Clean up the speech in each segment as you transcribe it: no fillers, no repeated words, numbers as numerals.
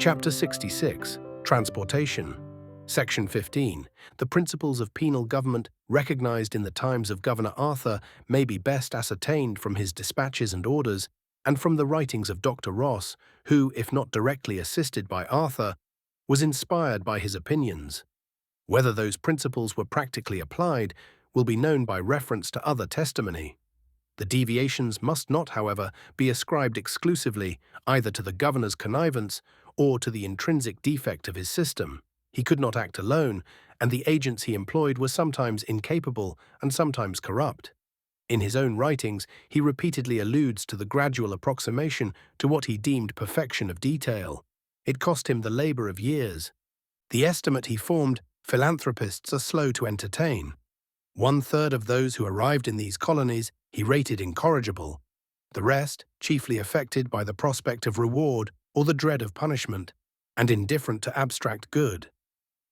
Chapter 66, Transportation. Section 15. The principles of penal government recognized in the times of Governor Arthur may be best ascertained from his dispatches and orders, and from the writings of Dr. Ross, who, if not directly assisted by Arthur, was inspired by his opinions. Whether those principles were practically applied will be known by reference to other testimony. The deviations must not, however, be ascribed exclusively either to the governor's connivance or to the intrinsic defect of his system. He could not act alone, and the agents he employed were sometimes incapable and sometimes corrupt. In his own writings, he repeatedly alludes to the gradual approximation to what he deemed perfection of detail. It cost him the labor of years. The estimate he formed, philanthropists are slow to entertain. 1/3 of those who arrived in these colonies he rated incorrigible, the rest chiefly affected by the prospect of reward or the dread of punishment, and indifferent to abstract good.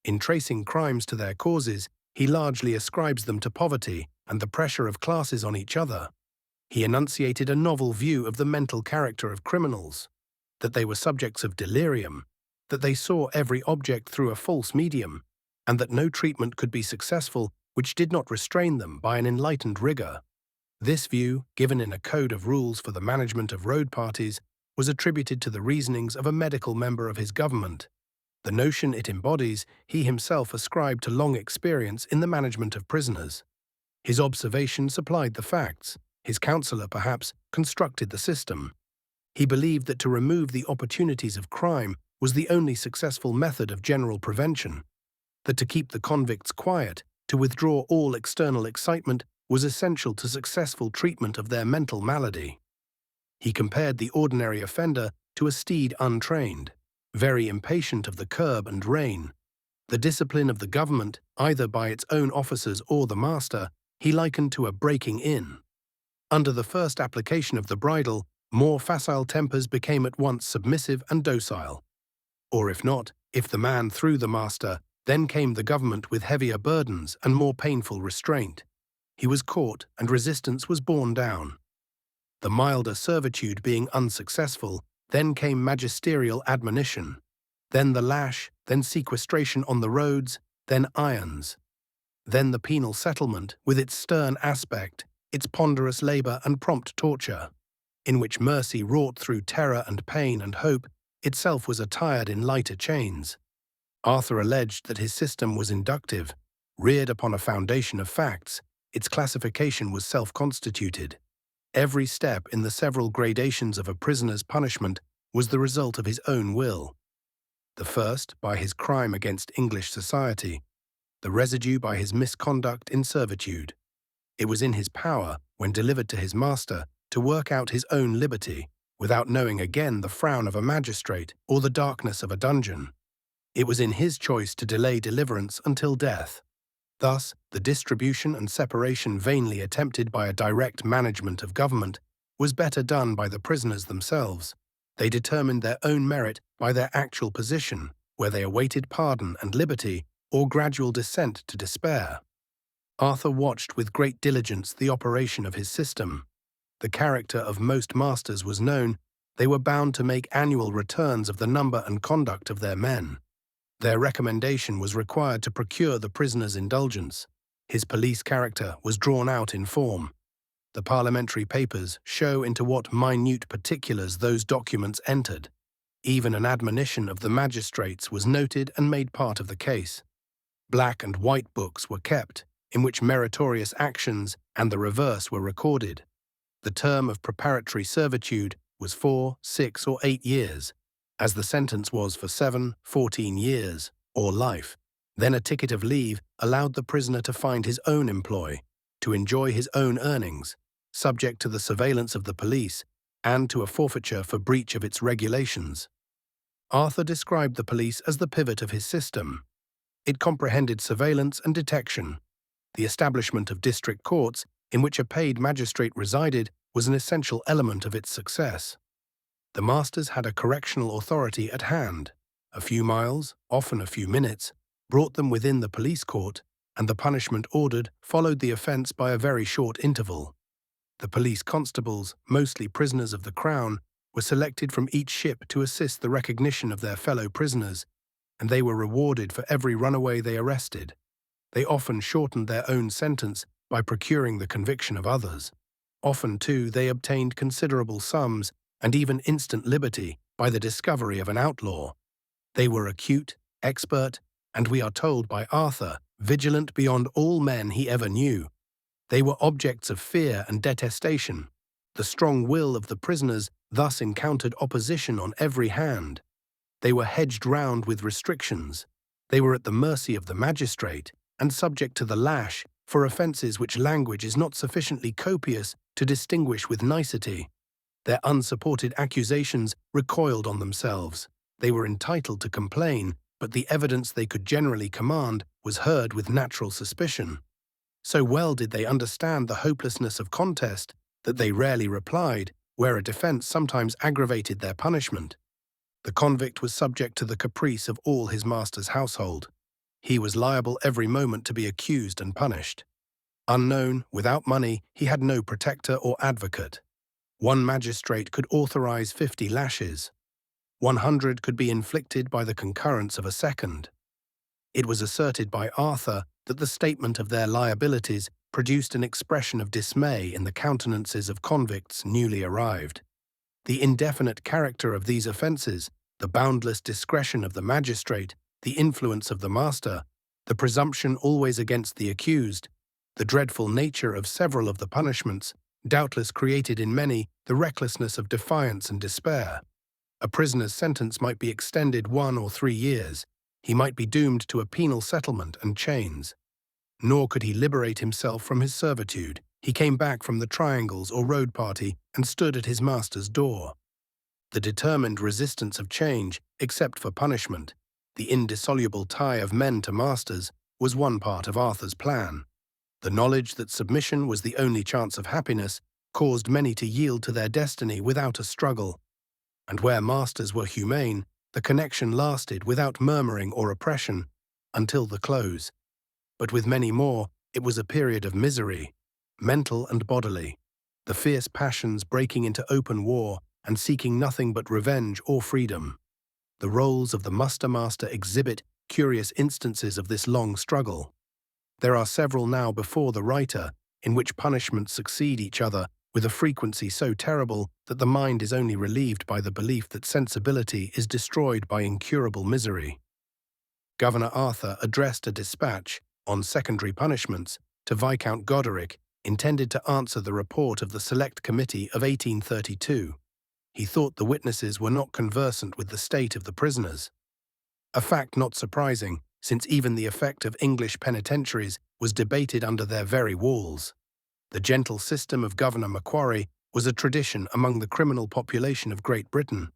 In tracing crimes to their causes, he largely ascribes them to poverty and the pressure of classes on each other. He enunciated a novel view of the mental character of criminals, that they were subjects of delirium, that they saw every object through a false medium, and that no treatment could be successful which did not restrain them by an enlightened rigor. This view, given in a code of rules for the management of road parties, was attributed to the reasonings of a medical member of his government. The notion it embodies he himself ascribed to long experience in the management of prisoners. His observation supplied the facts. His counselor, perhaps, constructed the system. He believed that to remove the opportunities of crime was the only successful method of general prevention, that to keep the convicts quiet, to withdraw all external excitement, was essential to successful treatment of their mental malady. He compared the ordinary offender to a steed untrained, very impatient of the curb and rein. The discipline of the government, either by its own officers or the master, he likened to a breaking in. Under the first application of the bridle, more facile tempers became at once submissive and docile. Or if not, if the man threw the master, then came the government with heavier burdens and more painful restraint. He was caught, and resistance was borne down. The milder servitude being unsuccessful, then came magisterial admonition, then the lash, then sequestration on the roads, then irons, then the penal settlement with its stern aspect, its ponderous labor and prompt torture, in which mercy wrought through terror and pain and hope itself was attired in lighter chains. Arthur alleged that his system was inductive, reared upon a foundation of facts. Its classification was self-constituted. Every step in the several gradations of a prisoner's punishment was the result of his own will. The first by his crime against English society, the residue by his misconduct in servitude. It was in his power, when delivered to his master, to work out his own liberty, without knowing again the frown of a magistrate or the darkness of a dungeon. It was in his choice to delay deliverance until death. Thus, the distribution and separation vainly attempted by a direct management of government was better done by the prisoners themselves. They determined their own merit by their actual position, where they awaited pardon and liberty or gradual descent to despair. Arthur watched with great diligence the operation of his system. The character of most masters was known. They were bound to make annual returns of the number and conduct of their men. Their recommendation was required to procure the prisoner's indulgence. His police character was drawn out in form. The parliamentary papers show into what minute particulars those documents entered. Even an admonition of the magistrates was noted and made part of the case. Black and white books were kept, in which meritorious actions and the reverse were recorded. The term of preparatory servitude was 4, 6, or 8 years, as the sentence was for 7, 14 years, or life. Then a ticket of leave allowed the prisoner to find his own employ, to enjoy his own earnings, subject to the surveillance of the police, and to a forfeiture for breach of its regulations. Arthur described the police as the pivot of his system. It comprehended surveillance and detection. The establishment of district courts, in which a paid magistrate resided, was an essential element of its success. The masters had a correctional authority at hand. A few miles, often a few minutes, brought them within the police court, and the punishment ordered followed the offence by a very short interval. The police constables, mostly prisoners of the Crown, were selected from each ship to assist the recognition of their fellow prisoners, and they were rewarded for every runaway they arrested. They often shortened their own sentence by procuring the conviction of others. Often, too, they obtained considerable sums and even instant liberty by the discovery of an outlaw. They were acute, expert, and we are told by Arthur, vigilant beyond all men he ever knew. They were objects of fear and detestation. The strong will of the prisoners thus encountered opposition on every hand. They were hedged round with restrictions. They were at the mercy of the magistrate and subject to the lash for offences which language is not sufficiently copious to distinguish with nicety. Their unsupported accusations recoiled on themselves. They were entitled to complain, but the evidence they could generally command was heard with natural suspicion. So well did they understand the hopelessness of contest that they rarely replied, where a defence sometimes aggravated their punishment. The convict was subject to the caprice of all his master's household. He was liable every moment to be accused and punished. Unknown, without money, he had no protector or advocate. One magistrate could authorize 50 lashes. 100 could be inflicted by the concurrence of a second. It was asserted by Arthur that the statement of their liabilities produced an expression of dismay in the countenances of convicts newly arrived. The indefinite character of these offences, the boundless discretion of the magistrate, the influence of the master, the presumption always against the accused, the dreadful nature of several of the punishments, doubtless created in many the recklessness of defiance and despair. A prisoner's sentence might be extended 1 or 3 years. He might be doomed to a penal settlement and chains. Nor could he liberate himself from his servitude. He came back from the triangles or road party and stood at his master's door. The determined resistance of change, except for punishment, the indissoluble tie of men to masters, was one part of Arthur's plan. The knowledge that submission was the only chance of happiness caused many to yield to their destiny without a struggle. And where masters were humane, the connection lasted without murmuring or oppression until the close. But with many more, it was a period of misery, mental and bodily, the fierce passions breaking into open war and seeking nothing but revenge or freedom. The rolls of the muster-master exhibit curious instances of this long struggle. There are several now before the writer, in which punishments succeed each other with a frequency so terrible that the mind is only relieved by the belief that sensibility is destroyed by incurable misery. Governor Arthur addressed a dispatch on secondary punishments to Viscount Goderic, intended to answer the report of the Select Committee of 1832. He thought the witnesses were not conversant with the state of the prisoners. A fact not surprising, since even the effect of English penitentiaries was debated under their very walls. The gentle system of Governor Macquarie was a tradition among the criminal population of Great Britain.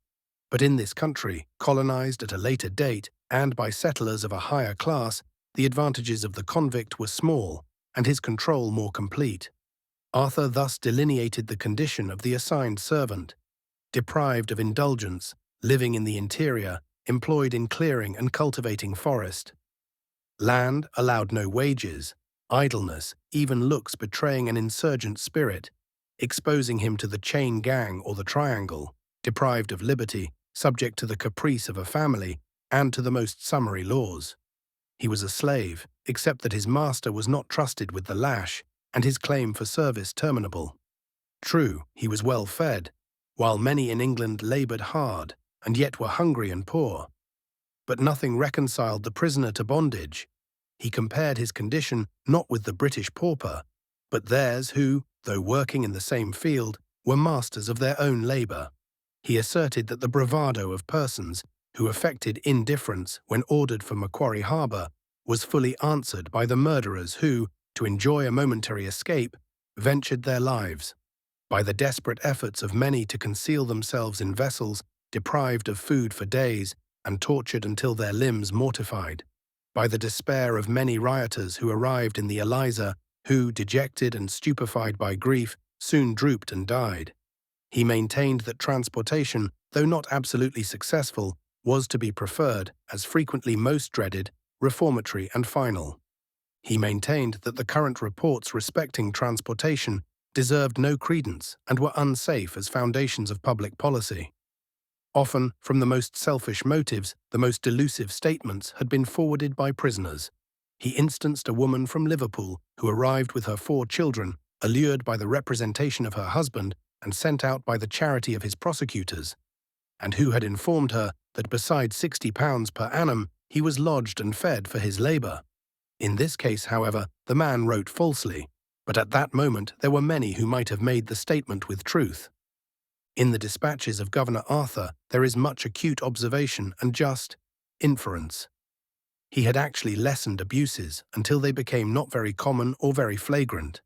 But in this country, colonized at a later date and by settlers of a higher class, the advantages of the convict were small and his control more complete. Arthur thus delineated the condition of the assigned servant: deprived of indulgence, living in the interior, employed in clearing and cultivating forest. Land allowed no wages, idleness, even looks betraying an insurgent spirit, exposing him to the chain gang or the triangle, deprived of liberty, subject to the caprice of a family and to the most summary laws. He was a slave, except that his master was not trusted with the lash, and his claim for service terminable. True, he was well fed, while many in England laboured hard, and yet were hungry and poor. But nothing reconciled the prisoner to bondage. He compared his condition not with the British pauper, but theirs who, though working in the same field, were masters of their own labour. He asserted that the bravado of persons who affected indifference when ordered for Macquarie Harbour was fully answered by the murderers who, to enjoy a momentary escape, ventured their lives. By the desperate efforts of many to conceal themselves in vessels deprived of food for days and tortured until their limbs mortified. By the despair of many rioters who arrived in the Eliza, who, dejected and stupefied by grief, soon drooped and died. He maintained that transportation, though not absolutely successful, was to be preferred, as frequently most dreaded, reformatory and final. He maintained that the current reports respecting transportation deserved no credence and were unsafe as foundations of public policy. Often, from the most selfish motives, the most delusive statements had been forwarded by prisoners. He instanced a woman from Liverpool who arrived with her 4 children, allured by the representation of her husband and sent out by the charity of his prosecutors, and who had informed her that besides £60 per annum, he was lodged and fed for his labour. In this case, however, the man wrote falsely, but at that moment there were many who might have made the statement with truth. In the dispatches of Governor Arthur there is much acute observation and just inference. He had actually lessened abuses until they became not very common or very flagrant.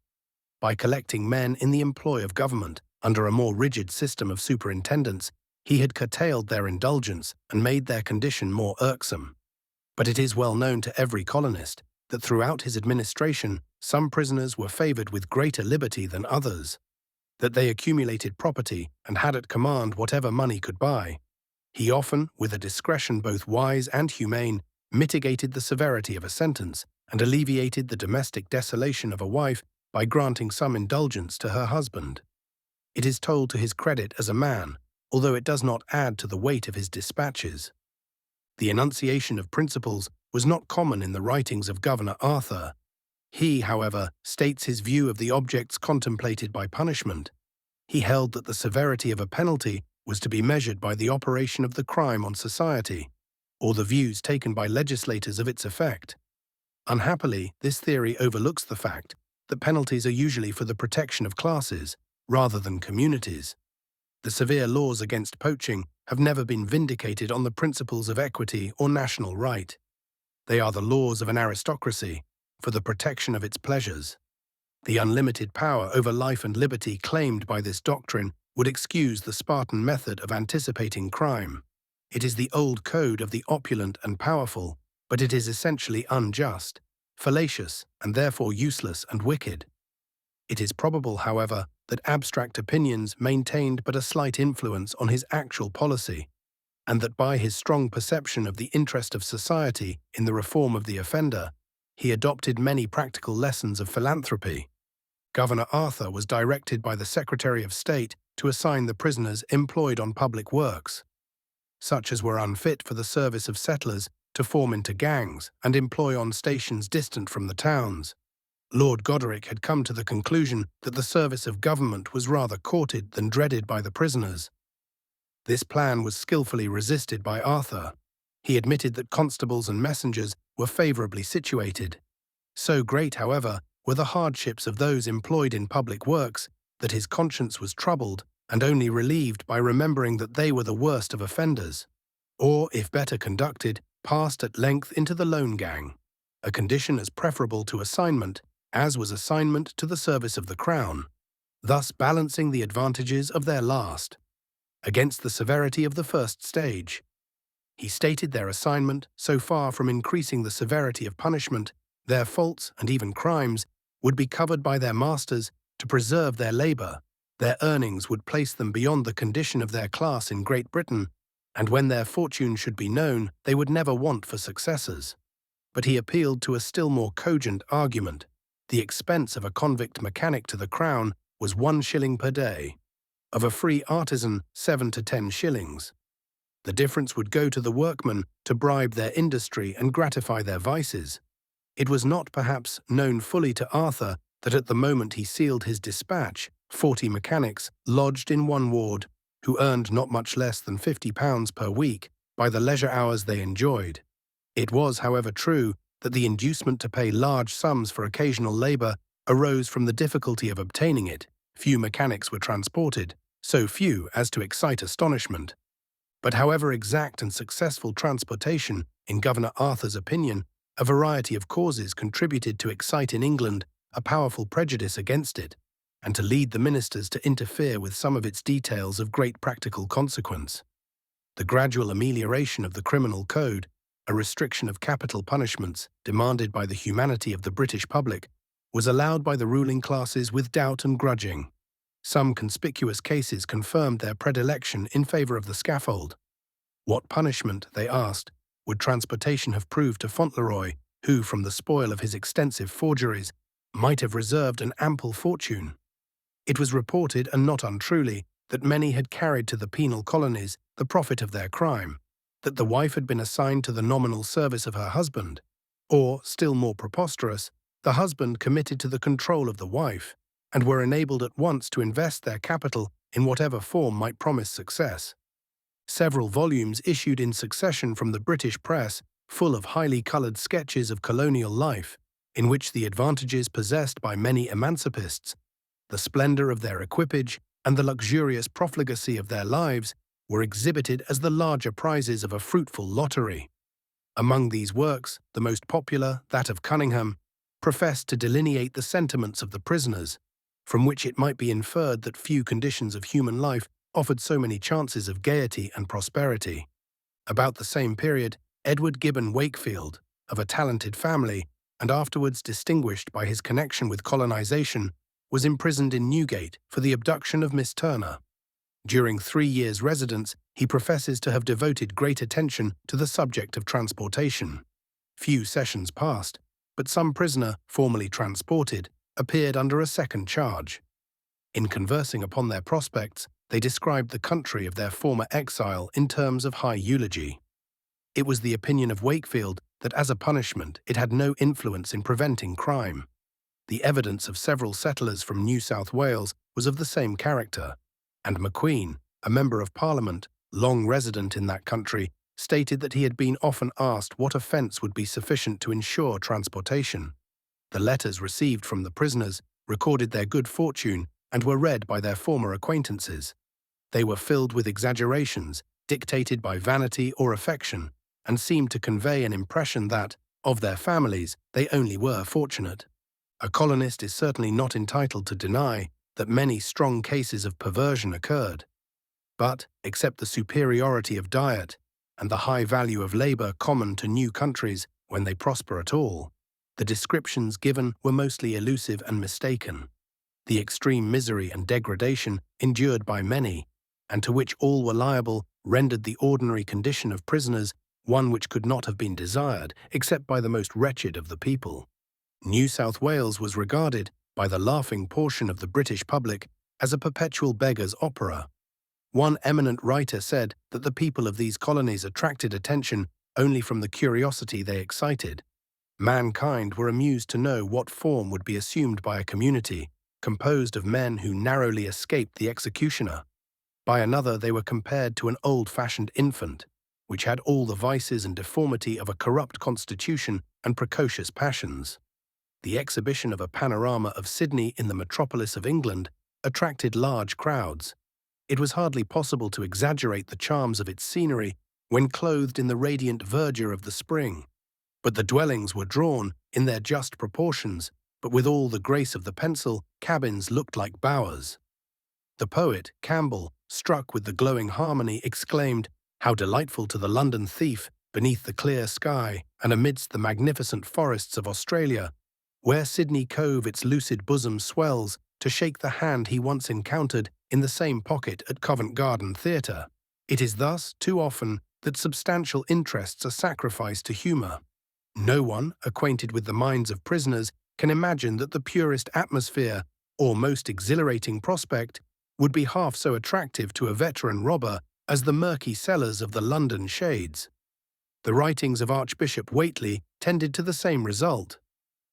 By collecting men in the employ of government under a more rigid system of superintendence, he had curtailed their indulgence and made their condition more irksome. But it is well known to every colonist that throughout his administration some prisoners were favoured with greater liberty than others, that they accumulated property and had at command whatever money could buy. He often, with a discretion both wise and humane, mitigated the severity of a sentence and alleviated the domestic desolation of a wife by granting some indulgence to her husband. It is told to his credit as a man, although it does not add to the weight of his dispatches. The enunciation of principles was not common in the writings of Governor Arthur. He, however, states his view of the objects contemplated by punishment. He held that the severity of a penalty was to be measured by the operation of the crime on society, or the views taken by legislators of its effect. Unhappily, this theory overlooks the fact that penalties are usually for the protection of classes, rather than communities. The severe laws against poaching have never been vindicated on the principles of equity or national right. They are the laws of an aristocracy, for the protection of its pleasures. The unlimited power over life and liberty claimed by this doctrine would excuse the Spartan method of anticipating crime. It is the old code of the opulent and powerful, but it is essentially unjust, fallacious, and therefore useless and wicked. It is probable, however, that abstract opinions maintained but a slight influence on his actual policy, and that by his strong perception of the interest of society in the reform of the offender, he adopted many practical lessons of philanthropy. Governor Arthur was directed by the Secretary of State to assign the prisoners employed on public works, such as were unfit for the service of settlers, to form into gangs and employ on stations distant from the towns. Lord Goderic had come to the conclusion that the service of government was rather courted than dreaded by the prisoners. This plan was skillfully resisted by Arthur. He admitted that constables and messengers were favourably situated. So great, however, were the hardships of those employed in public works that his conscience was troubled and only relieved by remembering that they were the worst of offenders, or, if better conducted, passed at length into the lone gang, a condition as preferable to assignment as was assignment to the service of the Crown, thus balancing the advantages of their last against the severity of the first stage. He stated their assignment, so far from increasing the severity of punishment, their faults and even crimes would be covered by their masters to preserve their labour. Their earnings would place them beyond the condition of their class in Great Britain, and when their fortune should be known, they would never want for successors. But he appealed to a still more cogent argument. The expense of a convict mechanic to the Crown was 1 shilling per day, of a free artisan 7 to 10 shillings. The difference would go to the workmen to bribe their industry and gratify their vices. It was not perhaps known fully to Arthur that at the moment he sealed his dispatch, 40 mechanics lodged in one ward, who earned not much less than £50 per week by the leisure hours they enjoyed. It was, however, true that the inducement to pay large sums for occasional labour arose from the difficulty of obtaining it. Few mechanics were transported, so few as to excite astonishment. But however exact and successful transportation, in Governor Arthur's opinion, a variety of causes contributed to excite in England a powerful prejudice against it, and to lead the ministers to interfere with some of its details of great practical consequence. The gradual amelioration of the criminal code, a restriction of capital punishments demanded by the humanity of the British public, was allowed by the ruling classes with doubt and grudging. Some conspicuous cases confirmed their predilection in favour of the scaffold. What punishment, they asked, would transportation have proved to Fauntleroy, who, from the spoil of his extensive forgeries, might have reserved an ample fortune? It was reported, and not untruly, that many had carried to the penal colonies the profit of their crime, that the wife had been assigned to the nominal service of her husband, or, still more preposterous, the husband committed to the control of the wife, and were enabled at once to invest their capital in whatever form might promise success. Several volumes issued in succession from the British press, full of highly coloured sketches of colonial life, in which the advantages possessed by many emancipists, the splendour of their equipage, and the luxurious profligacy of their lives were exhibited as the larger prizes of a fruitful lottery. Among these works, the most popular, that of Cunningham, professed to delineate the sentiments of the prisoners, from which it might be inferred that few conditions of human life offered so many chances of gaiety and prosperity. About the same period, Edward Gibbon Wakefield, of a talented family, and afterwards distinguished by his connection with colonization, was imprisoned in Newgate for the abduction of Miss Turner. During 3 years' residence, he professes to have devoted great attention to the subject of transportation. Few sessions passed, but some prisoner, formerly transported, appeared under a second charge. In conversing upon their prospects, they described the country of their former exile in terms of high eulogy. It was the opinion of Wakefield that as a punishment it had no influence in preventing crime. The evidence of several settlers from New South Wales was of the same character, and McQueen, a member of Parliament, long resident in that country, stated that he had been often asked what offence would be sufficient to ensure transportation. The letters received from the prisoners recorded their good fortune and were read by their former acquaintances. They were filled with exaggerations, dictated by vanity or affection, and seemed to convey an impression that, of their families, they only were fortunate. A colonist is certainly not entitled to deny that many strong cases of perversion occurred. But, except the superiority of diet and the high value of labour common to new countries when they prosper at all, the descriptions given were mostly elusive and mistaken. The extreme misery and degradation endured by many, and to which all were liable, rendered the ordinary condition of prisoners one which could not have been desired except by the most wretched of the people. New South Wales was regarded, by the laughing portion of the British public, as a perpetual beggar's opera. One eminent writer said that the people of these colonies attracted attention only from the curiosity they excited. Mankind were amused to know what form would be assumed by a community composed of men who narrowly escaped the executioner. By another, they were compared to an old-fashioned infant, which had all the vices and deformity of a corrupt constitution and precocious passions. The exhibition of a panorama of Sydney in the metropolis of England attracted large crowds. It was hardly possible to exaggerate the charms of its scenery when clothed in the radiant verdure of the spring. But the dwellings were drawn in their just proportions, but with all the grace of the pencil, cabins looked like bowers. The poet, Campbell, struck with the glowing harmony, exclaimed, "How delightful to the London thief, beneath the clear sky and amidst the magnificent forests of Australia, where Sydney Cove its lucid bosom swells to shake the hand he once encountered in the same pocket at Covent Garden Theatre. It is thus, too often, that substantial interests are sacrificed to humour. No one, acquainted with the minds of prisoners, can imagine that the purest atmosphere, or most exhilarating prospect, would be half so attractive to a veteran robber as the murky cellars of the London shades." The writings of Archbishop Whately tended to the same result.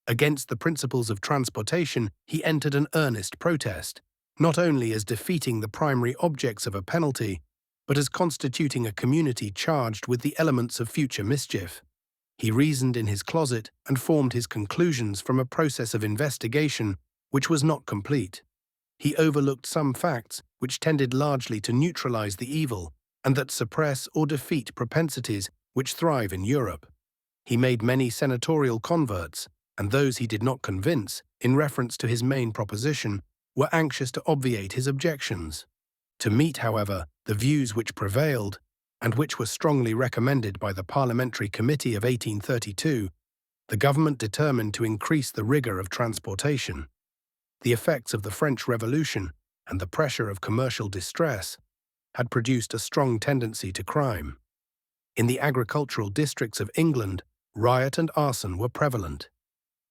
Against the principles of transportation, he entered an earnest protest, not only as defeating the primary objects of a penalty, but as constituting a community charged with the elements of future mischief. He reasoned in his closet and formed his conclusions from a process of investigation which was not complete. He overlooked some facts which tended largely to neutralize the evil and that suppress or defeat propensities which thrive in Europe. He made many senatorial converts, and those he did not convince, in reference to his main proposition, were anxious to obviate his objections. To meet, however, the views which prevailed, and which were strongly recommended by the Parliamentary Committee of 1832, the government determined to increase the rigour of transportation. The effects of the French Revolution and the pressure of commercial distress had produced a strong tendency to crime. In the agricultural districts of England, riot and arson were prevalent.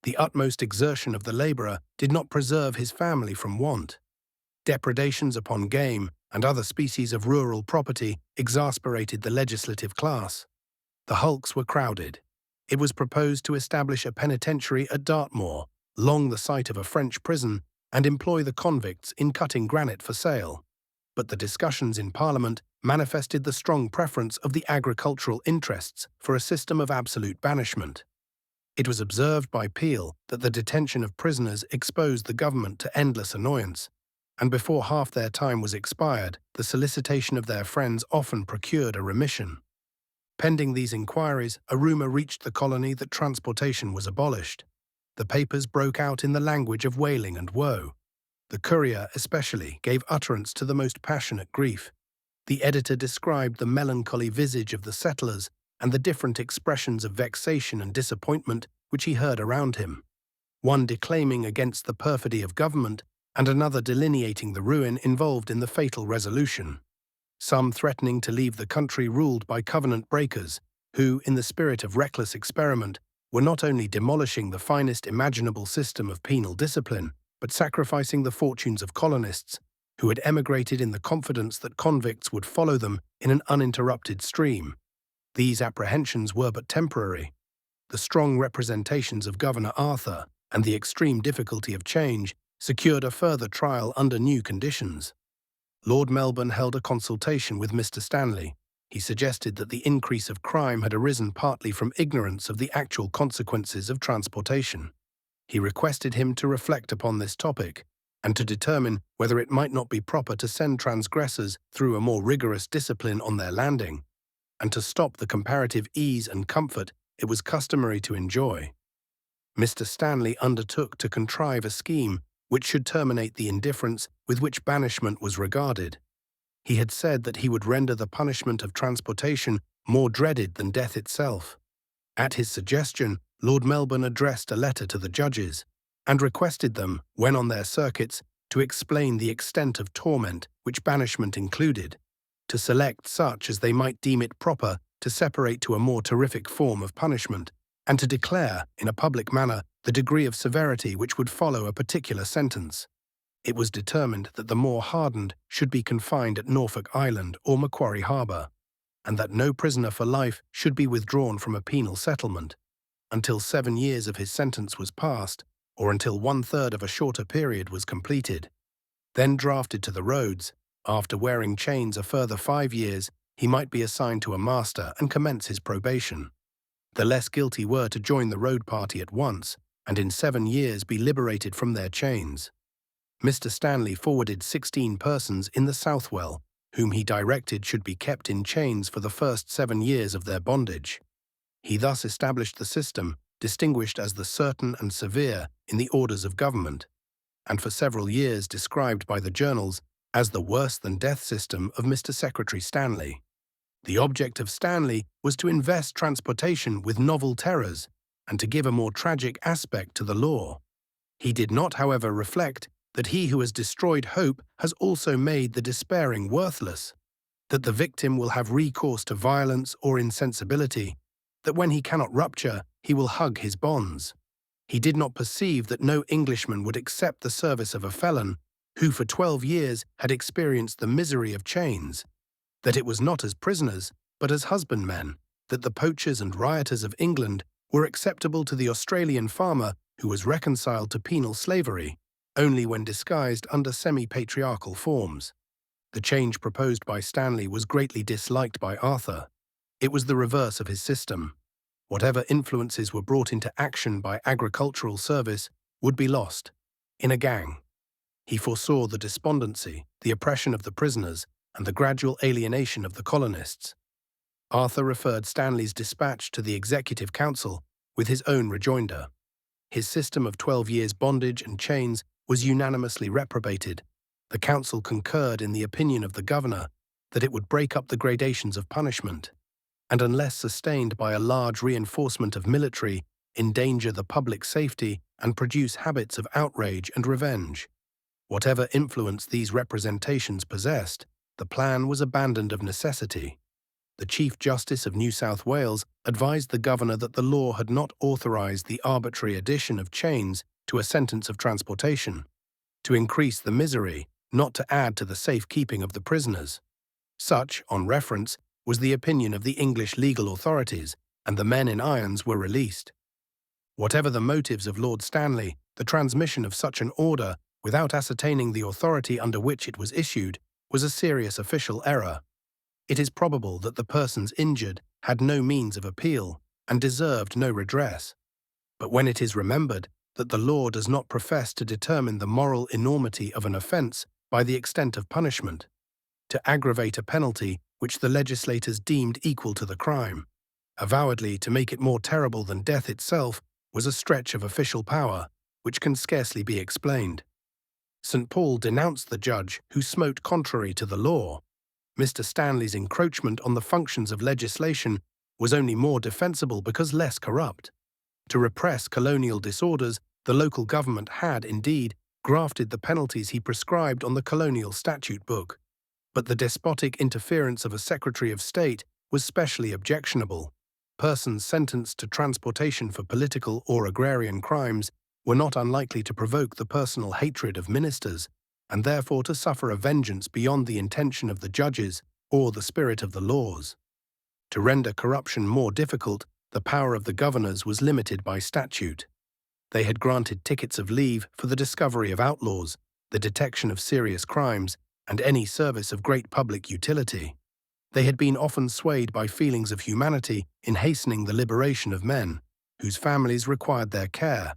The utmost exertion of the labourer did not preserve his family from want. Depredations upon game and other species of rural property exasperated the legislative class. The hulks were crowded. It was proposed to establish a penitentiary at Dartmoor, along the site of a French prison, and employ the convicts in cutting granite for sale. But the discussions in Parliament manifested the strong preference of the agricultural interests for a system of absolute banishment. It was observed by Peel that the detention of prisoners exposed the government to endless annoyance, and before half their time was expired, the solicitation of their friends often procured a remission. Pending these inquiries, a rumour reached the colony that transportation was abolished. The papers broke out in the language of wailing and woe. The Courier, especially, gave utterance to the most passionate grief. The editor described the melancholy visage of the settlers and the different expressions of vexation and disappointment which he heard around him, one declaiming against the perfidy of government, and another delineating the ruin involved in the fatal resolution. Some threatening to leave the country ruled by covenant breakers, who, in the spirit of reckless experiment, were not only demolishing the finest imaginable system of penal discipline, but sacrificing the fortunes of colonists, who had emigrated in the confidence that convicts would follow them in an uninterrupted stream. These apprehensions were but temporary. The strong representations of Governor Arthur and the extreme difficulty of change secured a further trial under new conditions. Lord Melbourne held a consultation with Mr. Stanley. He suggested that the increase of crime had arisen partly from ignorance of the actual consequences of transportation. He requested him to reflect upon this topic, and to determine whether it might not be proper to send transgressors through a more rigorous discipline on their landing, and to stop the comparative ease and comfort it was customary to enjoy. Mr. Stanley undertook to contrive a scheme which should terminate the indifference with which banishment was regarded. He had said that he would render the punishment of transportation more dreaded than death itself. At his suggestion, Lord Melbourne addressed a letter to the judges, and requested them, when on their circuits, to explain the extent of torment which banishment included, to select such as they might deem it proper to separate to a more terrific form of punishment, and to declare, in a public manner, the degree of severity which would follow a particular sentence. It was determined that the more hardened should be confined at Norfolk Island or Macquarie Harbour, and that no prisoner for life should be withdrawn from a penal settlement, until 7 years of his sentence was passed, or until 1/3 of a shorter period was completed. Then drafted to the roads, after wearing chains a further 5 years, he might be assigned to a master and commence his probation. The less guilty were to join the road party at once, and in 7 years be liberated from their chains. Mr. Stanley forwarded 16 persons in the Southwell, whom he directed should be kept in chains for the first 7 years of their bondage. He thus established the system, distinguished as the certain and severe in the orders of government, and for several years described by the journals as the worse-than-death system of Mr. Secretary Stanley. The object of Stanley was to invest transportation with novel terrors and to give a more tragic aspect to the law. He did not, however, reflect that he who has destroyed hope has also made the despairing worthless, that the victim will have recourse to violence or insensibility, that when he cannot rupture, he will hug his bonds. He did not perceive that no Englishman would accept the service of a felon who for 12 years had experienced the misery of chains, that it was not as prisoners, but as husbandmen, that the poachers and rioters of England were acceptable to the Australian farmer who was reconciled to penal slavery only when disguised under semi-patriarchal forms. The change proposed by Stanley was greatly disliked by Arthur. It was the reverse of his system. Whatever influences were brought into action by agricultural service would be lost in a gang. He foresaw the despondency, the oppression of the prisoners, and the gradual alienation of the colonists. Arthur referred Stanley's dispatch to the Executive Council with his own rejoinder. His system of 12 years' bondage and chains was unanimously reprobated. The council concurred in the opinion of the governor that it would break up the gradations of punishment, and unless sustained by a large reinforcement of military, endanger the public safety and produce habits of outrage and revenge. Whatever influence these representations possessed, the plan was abandoned of necessity. The Chief Justice of New South Wales advised the governor that the law had not authorised the arbitrary addition of chains to a sentence of transportation. To increase the misery, not to add to the safekeeping of the prisoners. Such, on reference, was the opinion of the English legal authorities, and the men in irons were released. Whatever the motives of Lord Stanley, the transmission of such an order, without ascertaining the authority under which it was issued, was a serious official error. It is probable that the persons injured had no means of appeal and deserved no redress. But when it is remembered that the law does not profess to determine the moral enormity of an offence by the extent of punishment, to aggravate a penalty which the legislators deemed equal to the crime, avowedly to make it more terrible than death itself, was a stretch of official power which can scarcely be explained. St. Paul denounced the judge who smote contrary to the law. Mr. Stanley's encroachment on the functions of legislation was only more defensible because less corrupt. To repress colonial disorders, the local government had, indeed, grafted the penalties he prescribed on the colonial statute book. But the despotic interference of a Secretary of State was specially objectionable. Persons sentenced to transportation for political or agrarian crimes were not unlikely to provoke the personal hatred of ministers, and therefore to suffer a vengeance beyond the intention of the judges or the spirit of the laws. To render corruption more difficult, the power of the governors was limited by statute. They had granted tickets of leave for the discovery of outlaws, the detection of serious crimes, and any service of great public utility. They had been often swayed by feelings of humanity in hastening the liberation of men, whose families required their care.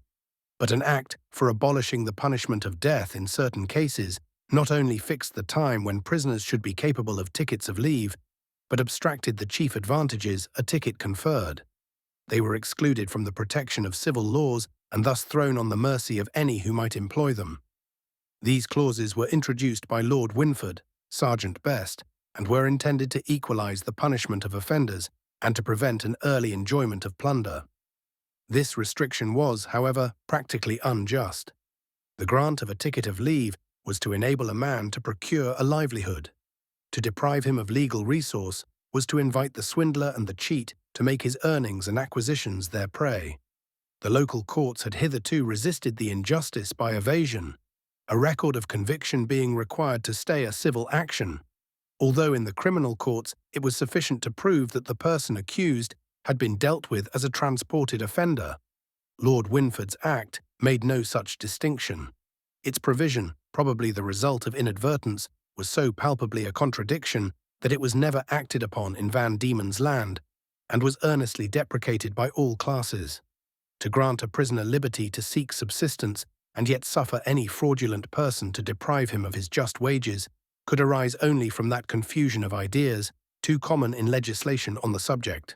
But an act for abolishing the punishment of death in certain cases not only fixed the time when prisoners should be capable of tickets of leave, but abstracted the chief advantages a ticket conferred. They were excluded from the protection of civil laws and thus thrown on the mercy of any who might employ them. These clauses were introduced by Lord Winford, Sergeant Best, and were intended to equalize the punishment of offenders and to prevent an early enjoyment of plunder. This restriction was, however, practically unjust. The grant of a ticket of leave was to enable a man to procure a livelihood. To deprive him of legal resource was to invite the swindler and the cheat to make his earnings and acquisitions their prey. The local courts had hitherto resisted the injustice by evasion, a record of conviction being required to stay a civil action, although in the criminal courts it was sufficient to prove that the person accused had been dealt with as a transported offender. Lord Winford's Act made no such distinction. Its provision, probably the result of inadvertence, was so palpably a contradiction that it was never acted upon in Van Diemen's Land, and was earnestly deprecated by all classes. To grant a prisoner liberty to seek subsistence, and yet suffer any fraudulent person to deprive him of his just wages, could arise only from that confusion of ideas too common in legislation on the subject.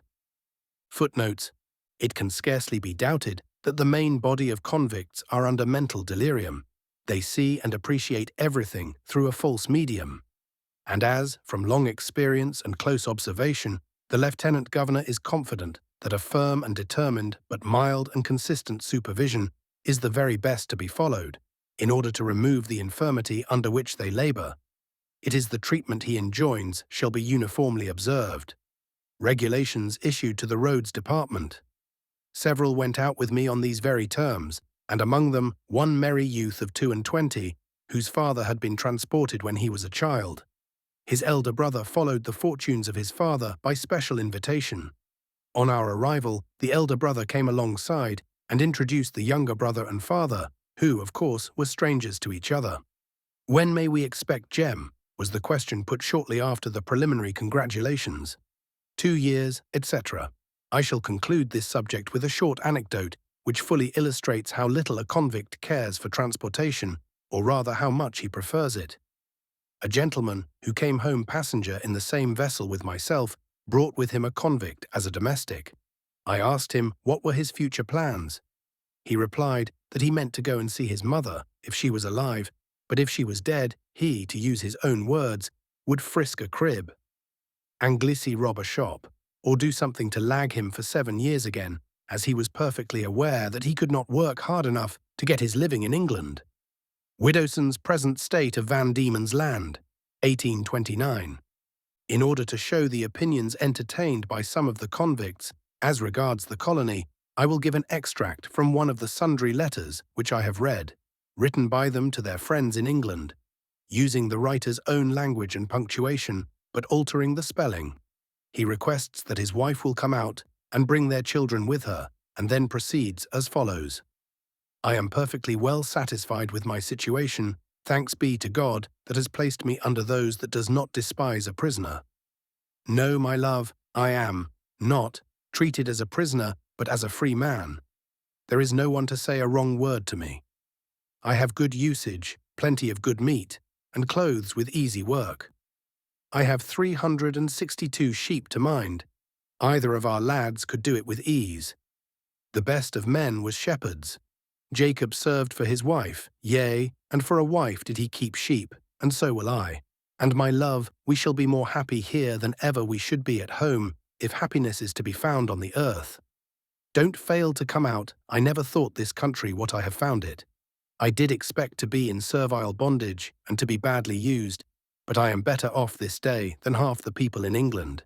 Footnotes: it can scarcely be doubted that the main body of convicts are under mental delirium. They see and appreciate everything through a false medium. And as, from long experience and close observation, the Lieutenant Governor is confident that a firm and determined but mild and consistent supervision is the very best to be followed, in order to remove the infirmity under which they labor, it is the treatment he enjoins shall be uniformly observed. Regulations issued to the Roads Department. Several went out with me on these very terms, and among them one merry youth of 22, whose father had been transported when he was a child. His elder brother followed the fortunes of his father by special invitation. On our arrival, the elder brother came alongside and introduced the younger brother and father, who, of course, were strangers to each other. "When may we expect Jem?" was the question put shortly after the preliminary congratulations. 2 years, etc. I shall conclude this subject with a short anecdote which fully illustrates how little a convict cares for transportation, or rather how much he prefers it. A gentleman who came home passenger in the same vessel with myself brought with him a convict as a domestic. I asked him what were his future plans. He replied that he meant to go and see his mother if she was alive, but if she was dead, he, to use his own words, would frisk a crib, Anglisi rob a shop, or do something to lag him for 7 years again, as he was perfectly aware that he could not work hard enough to get his living in England. Widowson's Present State of Van Diemen's Land, 1829. In order to show the opinions entertained by some of the convicts as regards the colony, I will give an extract from one of the sundry letters which I have read, written by them to their friends in England. using the writer's own language and punctuation, but altering the spelling. He requests that his wife will come out and bring their children with her, and then proceeds as follows. I am perfectly well satisfied with my situation, thanks be to God that has placed me under those that does not despise a prisoner. No, my love, I am not treated as a prisoner, but as a free man. There is no one to say a wrong word to me. I have good usage, plenty of good meat, and clothes with easy work. I have 362 sheep to mind. Either of our lads could do it with ease. The best of men was shepherds. Jacob served for his wife, yea, and for a wife did he keep sheep, and so will I. And my love, we shall be more happy here than ever we should be at home, if happiness is to be found on the earth. Don't fail to come out. I never thought this country what I have found it. I did expect to be in servile bondage and to be badly used, but I am better off this day than half the people in England.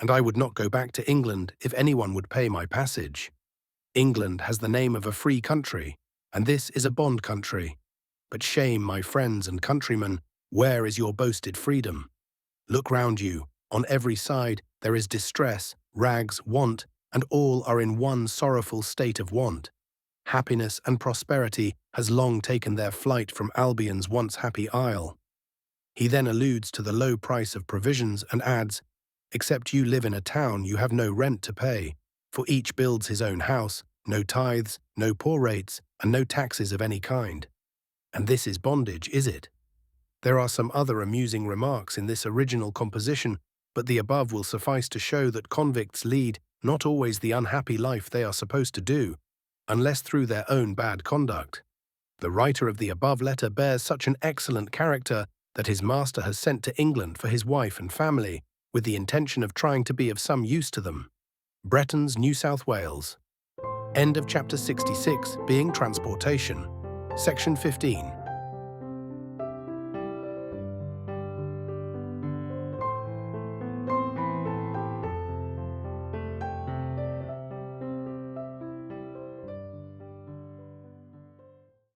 And I would not go back to England if anyone would pay my passage. England has the name of a free country, and this is a bond country. But shame, my friends and countrymen, where is your boasted freedom? Look round you. On every side there is distress, rags, want, and all are in one sorrowful state of want. Happiness and prosperity has long taken their flight from Albion's once happy isle. He then alludes to the low price of provisions and adds, except you live in a town, you have no rent to pay, for each builds his own house, no tithes, no poor rates, and no taxes of any kind. And this is bondage, is it? There are some other amusing remarks in this original composition, but the above will suffice to show that convicts lead not always the unhappy life they are supposed to do, unless through their own bad conduct. The writer of the above letter bears such an excellent character that his master has sent to England for his wife and family, with the intention of trying to be of some use to them. Bretons, New South Wales. End of chapter 66, being transportation. Section 15.